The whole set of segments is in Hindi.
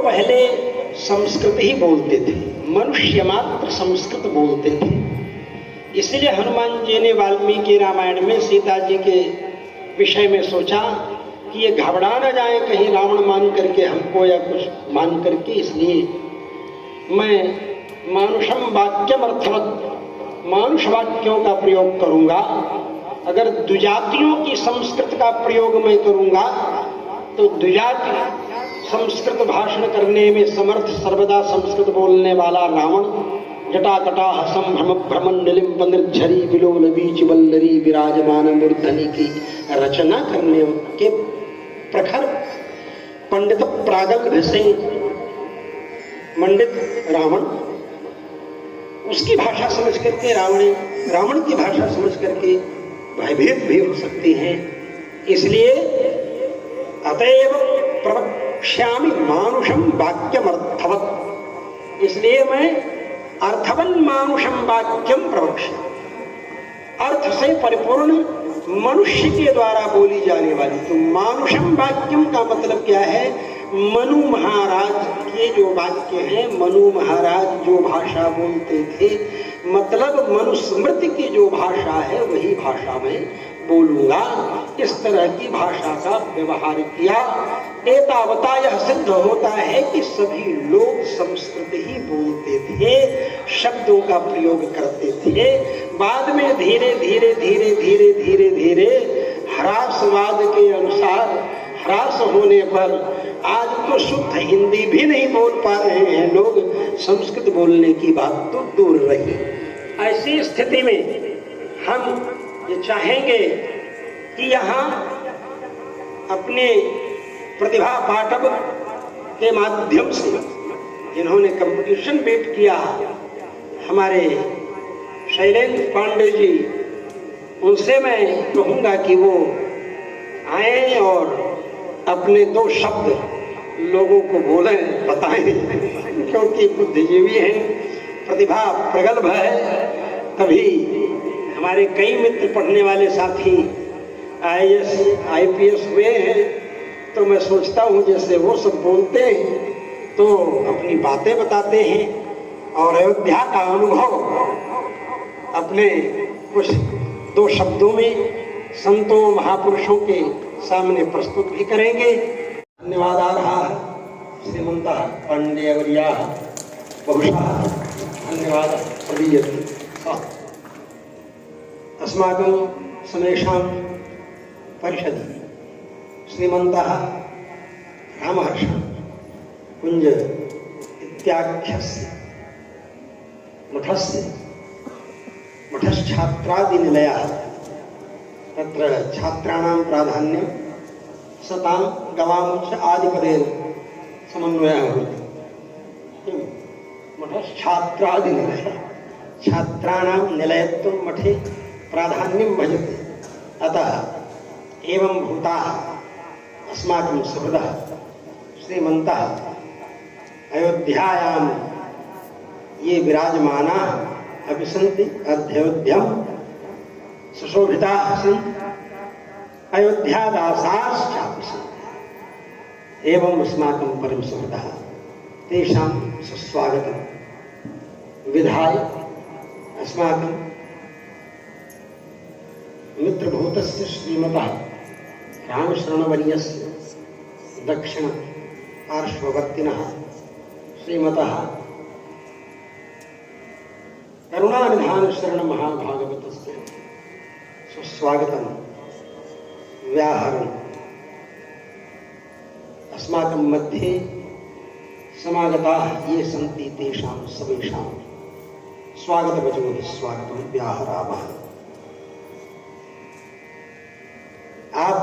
पहले संस्कृत ही बोलते थे, मनुष्य मात्र संस्कृत बोलते थे। इसलिए हनुमान जी ने वाल्मीकि रामायण में सीता जी के विषय में सोचा कि ये घबरा न जाए कहीं रावण मान करके हमको या कुछ मान करके, इसलिए मैं मानुषम वाक्यम अर्थवत मानुष वाक्यों का प्रयोग करूंगा। अगर द्विजातियों की संस्कृत का प्रयोग मैं करूंगा तो द्विजाति संस्कृत भाषण करने में समर्थ, सर्वदा संस्कृत बोलने वाला रावण जटाकटा संभ्रम भ्रमण निलिम्ब निर्झरी विलोल बीच वल्लरी विराजमान मूर्धनि की रचना करने के प्रखर पंडित प्रागल्भ से मंडित रावण उसकी भाषा समझ करके रावण की भाषा समझ करके भयभीत भी हो सकती हैं। इसलिए अतएव प्रवक्ष्यामि मानुषम वाक्यम अर्थवत्, इसलिए मैं अर्थवन मानुषम वाक्यम प्रवक्ष्यामि, अर्थ से परिपूर्ण मनुष्य के द्वारा बोली जाने वाली। तो मानुषम वाक्यम का मतलब क्या है? मनु महाराज के जो वाक्य हैं, मनु महाराज जो भाषा बोलते थे, मतलब मनुस्मृति की जो भाषा है वही भाषा में बोलूंगा। इस तरह की भाषा का व्यवहार किया। एतावता यह सिद्ध होता है कि सभी लोग संस्कृत ही बोलते थे, शब्दों का प्रयोग करते थे। बाद में धीरे धीरे धीरे धीरे धीरे धीरे ह्रासवाद के अनुसार ह्रास होने पर आज तो शुद्ध हिंदी भी नहीं बोल पा रहे हैं लोग, संस्कृत बोलने की बात तो दूर रही। ऐसी स्थिति में हम ये चाहेंगे कि यहाँ अपने प्रतिभा पाटव के माध्यम से जिन्होंने कंपटीशन बीट किया, हमारे शैलेंद्र पांडे जी, उनसे मैं कहूँगा कि वो आए और अपने दो शब्द लोगों को बोलें, बताएं, क्योंकि बुद्धिजीवी हैं, प्रतिभा प्रगल्भ है। कभी हमारे कई मित्र पढ़ने वाले साथी IAS IPS हुए हैं, तो मैं सोचता हूँ जैसे वो सब बोलते हैं तो अपनी बातें बताते हैं और अयोध्या का अनुभव अपने कुछ दो शब्दों में संतों महापुरुषों के सामने प्रस्तुत भी करेंगे। धन्यवाद आ रहा है श्रीमंता पांडेयवर्या बहुशः धन्यवाद प्रदीयते। अस्माकं समेषां परिषदि श्रीमन्तः रामहर्ष कुंज इत्याख्यस्य मठश्छात्रादिनिलयः, तत्र छात्राणां प्राधान्यं सतां गवामुच्च आदिपदेन समन्वयः भवति। मठश्छात्रादिनिलयः, छात्राणां निलयत्वं मठे प्राधान्यं भजते। अतः एवं भूताः अस्माकं सुहृदः श्रीमन्तः अयोध्यायां ये विराजमानाः अपि सन्ति, अध्ययोध्यं सुशोभिताः सन्ति, अयोध्यादासाश्चापि सन्ति। एवं अस्माकं परम सुहृदः तेषां सुस्वागतं विधाय अस्माकं मित्रभूतस्य श्रीमतः रामशरणवर्यस्य दक्षिण पार्श्ववर्तिनः श्रीमतः करुणानिधान शरण महाभागवतस्य सुस्वागतं व्याहरन् अस्माकं मध्ये समागताः ये सन्ति तेषां सर्वेषां स्वागतवचो स्वागतं व्याहरामः। आप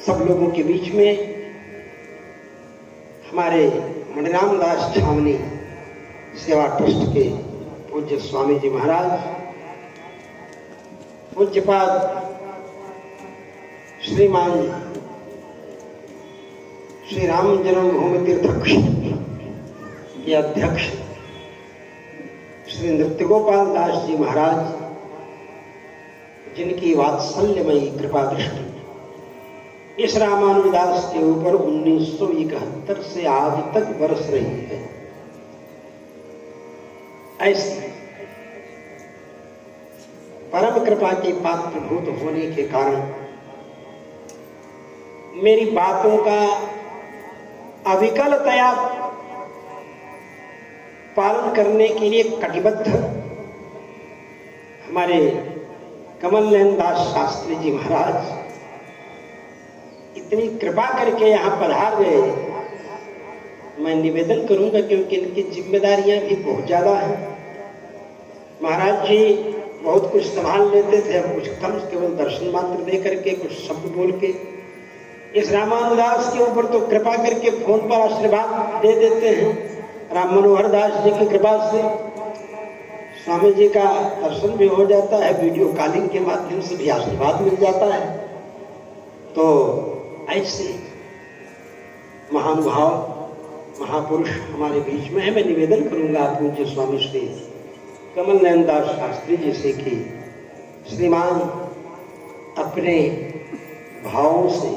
सब लोगों के बीच में हमारे मणिराम दास छावनी सेवा ट्रस्ट के पूज्य स्वामी जी महाराज, पूज्यपाद श्रीमान श्री राम जन्मभूमि तीर्थ के अध्यक्ष श्री नृत्य गोपाल दास जी महाराज, जिनकी वात्सल्यमयी कृपा दृष्टि इस रामानुदास के ऊपर 1971 से आज तक बरस रही है। ऐसी परम कृपा के पात्रभूत होने के कारण मेरी बातों का अविकलतया पालन करने के लिए कटिबद्ध हमारे कमल नयन दास शास्त्री जी महाराज इतनी कृपा करके यहाँ पधार गए। मैं निवेदन करूंगा क्योंकि इनकी जिम्मेदारियां भी बहुत ज्यादा हैं। महाराज जी बहुत कुछ संभाल लेते थे, अब कुछ कम, केवल दर्शन मात्र दे करके कुछ शब्द बोल के इस रामानुदास के ऊपर तो कृपा करके फोन पर आशीर्वाद दे देते हैं। राम मनोहर दास जी की कृपा से स्वामी जी का दर्शन भी हो जाता है, वीडियो कॉलिंग के माध्यम से भी आशीर्वाद मिल जाता है। तो ऐसे महानुभाव महापुरुष हमारे बीच में है। मैं निवेदन करूंगा पूज्य स्वामी श्री कमल नयन दास शास्त्री जी से कि श्रीमान अपने भावों से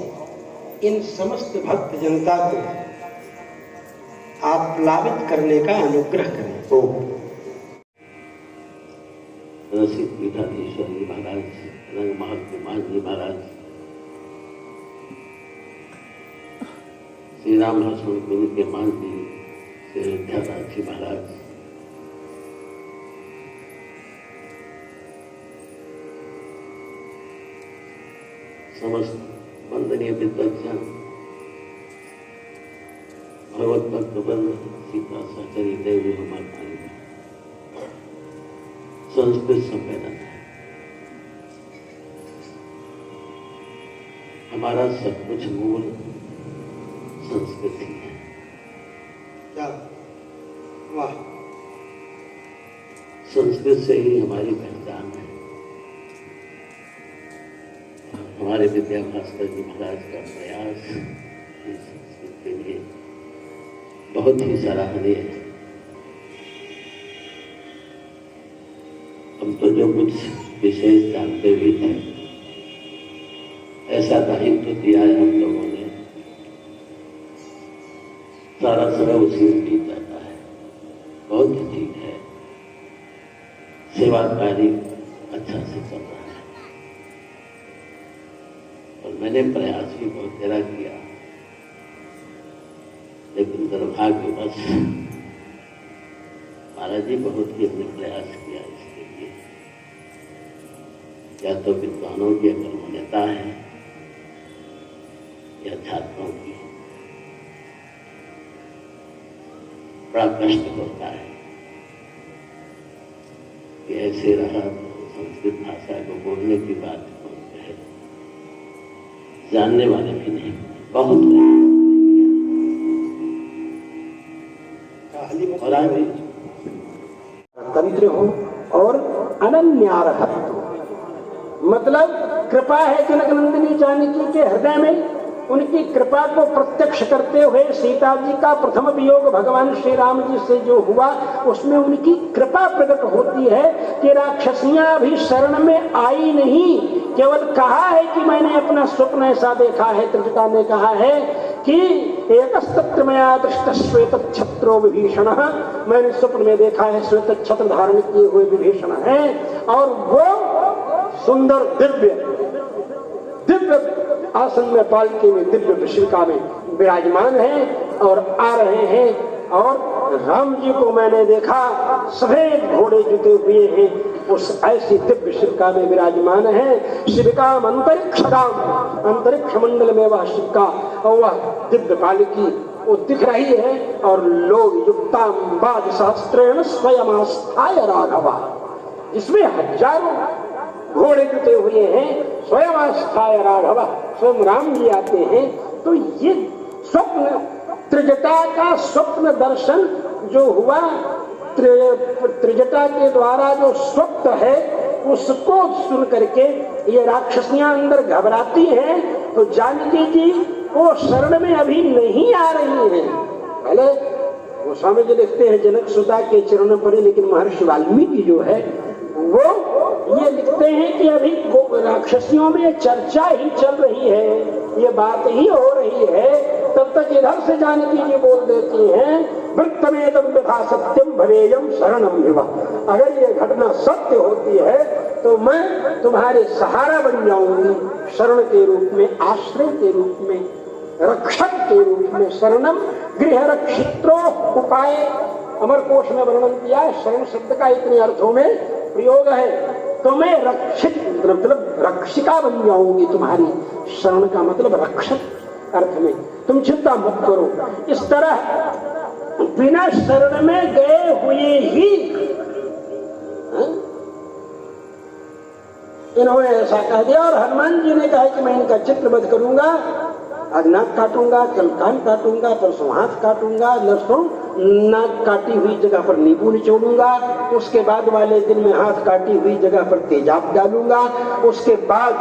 इन समस्त भक्त जनता को आप प्लावित करने का अनुग्रह करें। तो रसिक पीठाधीश्वर जी महाराज, रंग महात्मा जी महाराज, श्री राम लक्ष्मण गुरु के मान जी, श्री अयोध्यादास जी महाराज, समस्त वंदनीय विद्वजन, भगवत भक्त वृंद, सीता सहचरी देवी हमारे संस्कृत सम्मेलन है। हमारा सब कुछ मूल संस्कृति है। क्या वाह! संस्कृत से ही हमारी पहचान है। हमारे विद्या भास्कर जी महाराज का प्रयास इस संस्कृत के लिए बहुत ही सराहनीय है। हम तो जो कुछ विशेष जानते भी थे, ऐसा दायित्व दिया है हम लोगों ने, सारा समय उसी में बीत जाता है। बहुत ठीक है, सेवा कार्य अच्छा से चल रहा है और मैंने प्रयास भी बहुत तेरा किया, लेकिन दुर्भाग्यवश महाराज जी बहुत ही हमने प्रयास किया इसके लिए। या तो विद्वानों की अकर्मण्यता है या छात्रों की, बड़ा कष्ट होता है कि ऐसे रहा संस्कृत भाषा को बोलने की बात है, जानने वाले भी नहीं, बहुत और आगे तंत्र हो और अनन्यारहत, मतलब कृपा है जनक नंदिनी जानकी के हृदय में। उनकी कृपा को प्रत्यक्ष करते हुए सीता जी का प्रथम वियोग भगवान श्री राम जी से जो हुआ, उसमें उनकी कृपा प्रकट होती है कि राक्षसियां भी शरण में आई नहीं, केवल कहा है कि मैंने अपना स्वप्न ऐसा देखा है। त्रिजटा ने कहा है कि एकस्तत्र मया दृष्ट श्वेत छत्रो विभीषण, मैंने स्वप्न में देखा है श्वेत छत्र धारण किए हुए विभीषण है और वो सुंदर दिव्य आसन में पालकी में दिव्य विशिका में विराजमान है और आ रहे हैं। और राम जी को मैंने देखा सफेद घोड़े जुते हुए हैं, उस ऐसी दिव्य शिविका में विराजमान है। शिविकाम अंतरिक्षगाम, अंतरिक्ष मंडल में वह शिविका और वह दिव्य पालकी वो दिख रही है और लोग युक्तांबाद सहस्त्रेण स्वयं आस्थाय राघवा, इसमें हजारों घोड़े जुटे हुए हैं, स्वयं आस्थाय राघवा, स्वयं राम जी आते हैं। तो ये स्वप्न, त्रिजटा का स्वप्न दर्शन जो हुआ, त्रिजटा के द्वारा जो स्वप्न है उसको सुन करके ये राक्षसियां अंदर घबराती हैं। तो जानकी जी वो शरण में अभी नहीं आ रही हैं। पहले वो स्वामी जी लिखते हैं जनक सुता के चरणों पर, लेकिन महर्षि वाल्मीकि जो है वो ये लिखते हैं कि अभी राक्षसियों में चर्चा ही चल रही है, ये बात ही हो रही है, तब तक इधर से जानकी जी बोल देती हैं वृत्तमेदं यथा सत्यम भवेयम शरणम विवः। अगर ये घटना सत्य होती है तो मैं तुम्हारे सहारा बन जाऊंगी, शरण के रूप में, आश्रय के रूप में, रक्षक के रूप में। शरणम गृह रक्षित्रो उपाय अमर कोश में वर्णन किया है। शरण शब्द का इतने अर्थों में प्रयोग है। तो मैं रक्षित मतलब रक्षिका बन जाऊंगी तुम्हारी। शरण का मतलब रक्षक अर्थ में। तुम चिंता मत करो। इस तरह बिना शरण में गए हुए ही इन्होंने ऐसा कह दिया। और हनुमान जी ने कहा कि मैं इनका चित्रवध करूंगा, आज नाक काटूंगा, कल कान काटूंगा, परसों हाथ काटूंगा, नरसों नाक काटी हुई जगह पर नींबू निचोड़ूंगा, उसके बाद वाले दिन में हाथ काटी हुई जगह पर तेजाब डालूंगा, उसके बाद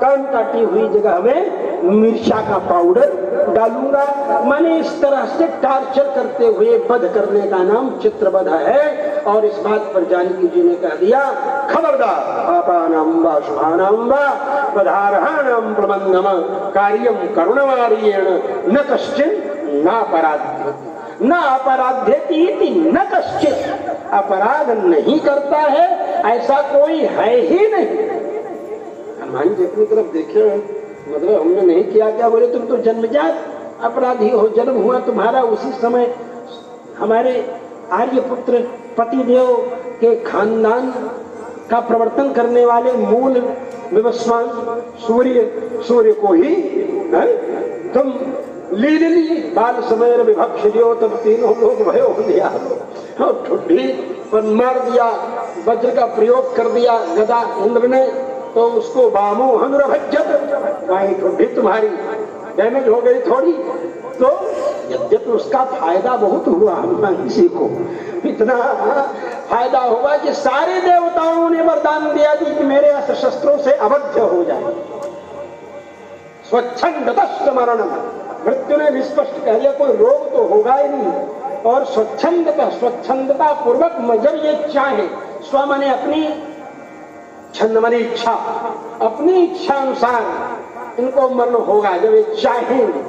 कान काटी हुई जगह में मिर्चा का पाउडर डालूंगा। मैंने इस तरह से टार्चर करते हुए वध करने का नाम चित्रवध है। और इस बात पर जानकी जी ने कह दिया खबरदार, पापानां वा शुभानां वा पदार्हाणां प्रबन्धम कार्यं करुणमार्येण न कश्चित् नापराध्यति न अपराध्यति इति न कश्चित्। अपराध नहीं करता है ऐसा कोई है ही नहीं। हनुमान जी अपनी तरफ देखे, मतलब हमने नहीं किया क्या? बोले तुम तो जन्मजात अपराधी हो, जन्म हुआ तुम्हारा उसी समय। हमारे आर्यपुत्र पतिदेव के खानदान का प्रवर्तन करने वाले मूल विवस्वान सूर्य को ही तुम लीली बाल समय विभक्ष दियो, तब तीनों लोग भयो दिया और ठुड्डी पर मार दिया, वज्र का प्रयोग कर दिया गदा इंद्र ने, तो उसको बामो हनुरभज्जत, वही ठुड्डी तुम्हारी डैमेज हो गई थोड़ी। तो यद्यपि उसका फायदा बहुत हुआ हनुमान जी को, इतना फायदा हुआ कि सारे देवताओं ने वरदान दिया कि मेरे अस्त्र शस्त्रों से अवध्य हो जाए। स्वच्छंदतश्च मरणम, मृत्यु ने भी स्पष्ट कह दिया कोई रोग तो होगा ही नहीं। और स्वच्छंदता पूर्वक जब ये चाहे, स्व माने अपनी, छंद माने इच्छा, अपनी इच्छा अनुसार इनको मरण होगा जब ये चाहेंगे।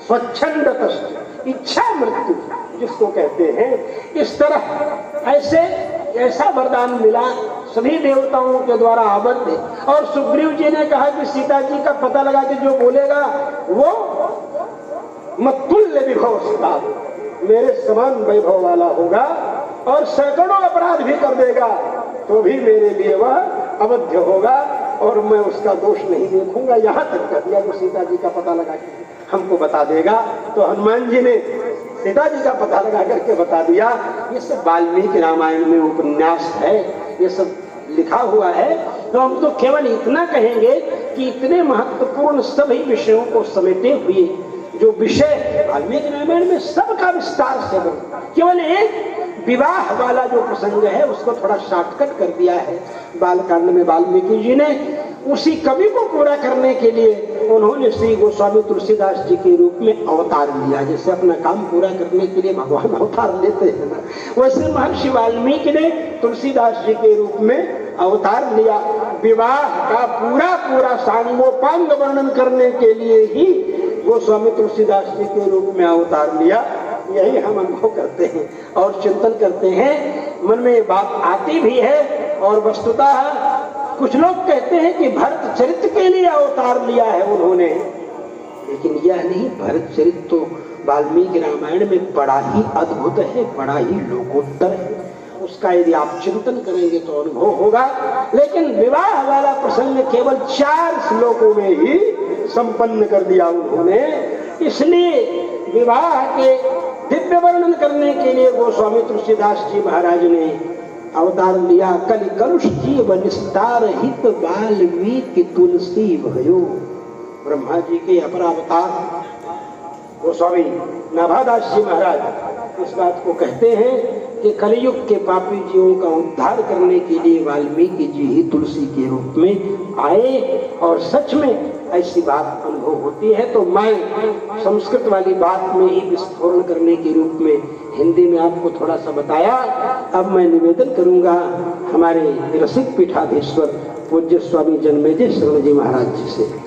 स्वच्छंदतश्च, इच्छा मृत्यु जिसको कहते हैं। इस तरह ऐसा वरदान मिला सभी देवताओं के द्वारा अवध्य। और सुग्रीव जी ने कहा कि सीता जी का पता लगा कि जो बोलेगा वो मतुल्य विभव सीता, मेरे समान वैभव वाला होगा और सैकड़ों अपराध भी कर देगा तो भी मेरे लिए वह अवध्य होगा और मैं उसका दोष नहीं देखूंगा। यहाँ तक कह दिया कि सीता जी का पता लगा के हमको बता देगा। तो हनुमान जी ने सीता जी का पता लगा करके बता दिया। ये सब वाल्मीकि रामायण में उपन्यास है, ये सब लिखा हुआ है। तो हम तो केवल इतना कहेंगे कि इतने महत्वपूर्ण सभी विषयों को समेटे हुए जो विषय वाल्मीकि रामायण में सबका विस्तार से बना, केवल एक विवाह वाला जो प्रसंग है उसको थोड़ा शॉर्टकट कर दिया है बालकांड में वाल्मीकि जी ने। उसी कवि को पूरा करने के लिए उन्होंने श्री गोस्वामी तुलसीदास जी के रूप में अवतार लिया। जैसे अपना काम पूरा करने के लिए भगवान अवतार लेते हैं ना, वैसे महर्षि वाल्मीकि ने तुलसीदास जी के रूप में अवतार लिया। विवाह का पूरा सांगोपांग वर्णन करने के लिए ही गोस्वामी तुलसीदास जी के रूप में अवतार लिया। यही हम अनुभव करते हैं और चिंतन करते हैं, मन में ये बात आती भी है। और वस्तुतः कुछ लोग कहते हैं कि भरत चरित्र के लिए अवतार लिया है उन्होंने, लेकिन यह नहीं। भरत चरित्र तो वाल्मीकि रामायण में बड़ा ही अद्भुत है, बड़ा ही लोकोत्तर है। उसका यदि आप चिंतन करेंगे तो अनुभव होगा। लेकिन विवाह वाला प्रसंग केवल 4 श्लोकों में ही संपन्न कर दिया उन्होंने। इसलिए विवाह के दिव्य वर्णन करने के लिए गोस्वामी तुलसीदास जी महाराज ने अवतार लिया। कलि कलुष जीव निस्तार हित वाल्मीकि तुलसी भयो। ब्रह्मा जी के अपरावतार गोस्वामी नाभादास जी महाराज इस बात को कहते हैं कि कलयुग के पापी जीवों का उद्धार करने के लिए वाल्मीकि जी ही तुलसी के रूप में आए। और सच में ऐसी बात अनुभव होती है। तो मैं संस्कृत वाली बात में ही विस्फोरण करने के रूप में हिंदी में आपको थोड़ा सा बताया। अब मैं निवेदन करूंगा हमारे रसिक पीठाधीश्वर पूज्य स्वामी जन्मेजय शरण जी महाराज जी से।